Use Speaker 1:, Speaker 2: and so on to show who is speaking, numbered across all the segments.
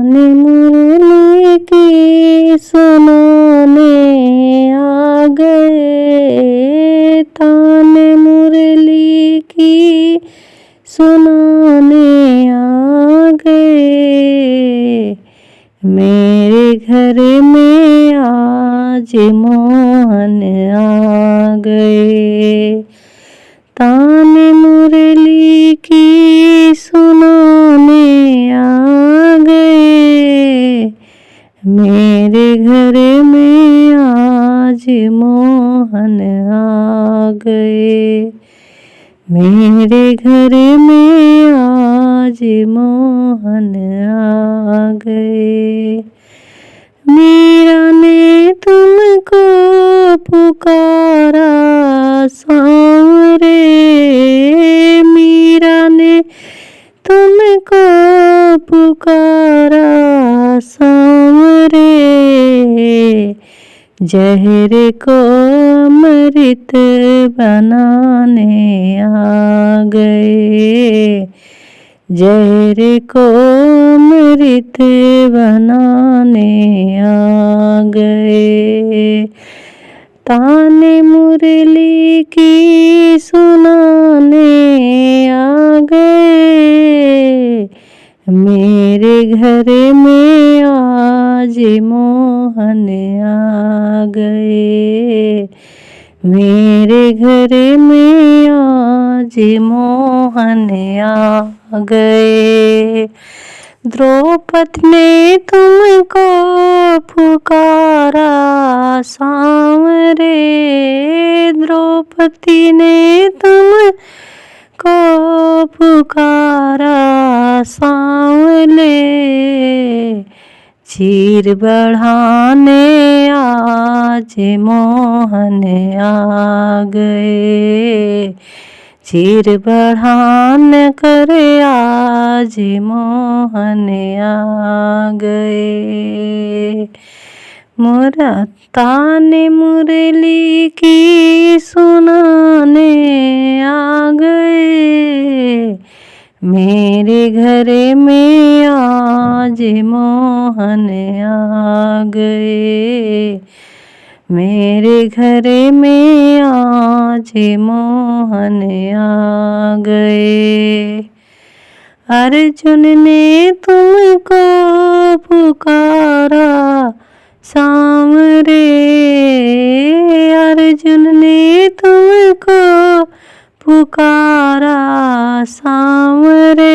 Speaker 1: ताने मुरली की सुनाने आ गए, ताने मुरली की सुनाने आ गए। मेरे घर में आज मोहन आ गए, ताने मुरली की सुनाने आ गए। मेरे घर में आज मोहन आ गए, मेरे घर में आज मोहन आ गए। मीरा ने तुमको पुकारा सांवरे, मीरा ने तुमको पुकारा सांवरे। जहर को अमृत बनाने आ गए, जहर को अमृत बनाने आ गए। ताने मुरली की सुनाने आ गए, मेरे घर में आज मोहन आ गए, मेरे घर में आज मोहन आ गए। द्रौपदी ने तुमको पुकारा सांवरे, द्रौपदी ने तुमको पुकारा सांवले। चीर बढ़ाने आज मोहन आ गए, चीर बढ़ान कर आज मोहन आ गए। मोरा ताने मुरली की सुनाने आ गए, मेरे घर में आज मोहन आ गए, मेरे घर में आज मोहन आ गए। अर्जुन ने तुमको पुकारा सांवरे, अर्जुन ने तुमको पुकारा सांवरे।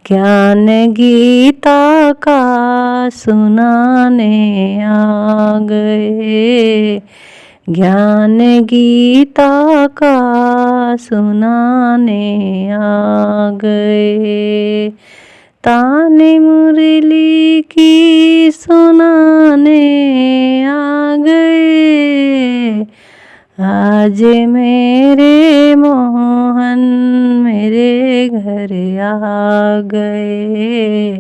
Speaker 1: ज्ञान गीता का सुनाने आ गए, ज्ञान गीता का सुनाने आ गए। ताने मुरली की सुनाने आ गए, आज मेरे मोहन मेरे घर आ गए,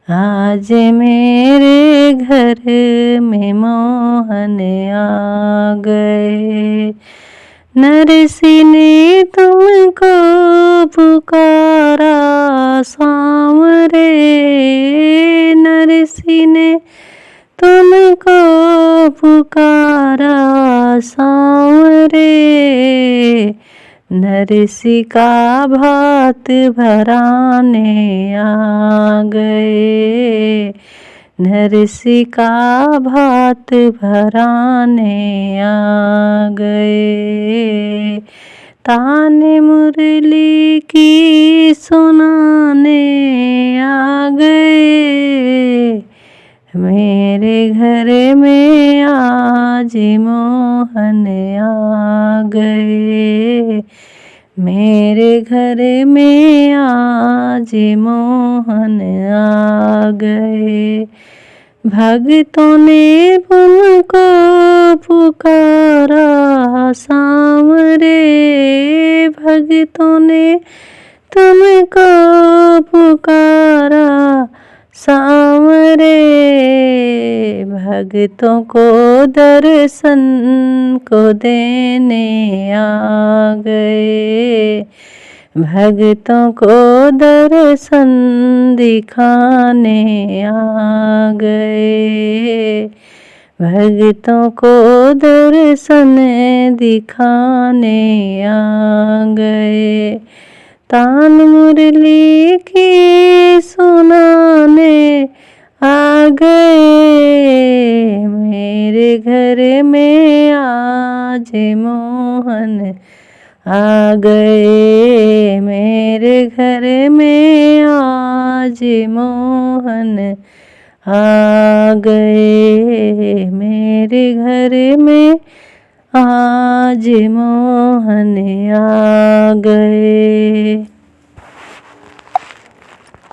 Speaker 1: आज मेरे घर में मोहन आ गए। नरसी ने तुमको पुकारा सांवरे, नरसी ने तुमको पुकारा सांवरे। नरसी का भात भराने आ गए, नरसी का भात भराने आ गए। ताने मुरली की सुनाने आ गए, मेरे घर में आज मोहन आ गए, मेरे घर में आज मोहन आ गए। भक्तों ने तुमको पुकारा सांवरे, भक्तों ने तुमको पुकारा सांवरे। भक्तों को दर्शन को देने आ गए, भक्तों को दर्शन दिखाने आ गए, भक्तों को दर्शन दिखाने आ गए। तान मुरली की सुनाने आ गए, मेरे घर में आज मोहन आ गए, मेरे घर में आज मोहन आ गए, मेरे घर में आज मोहन आ गए।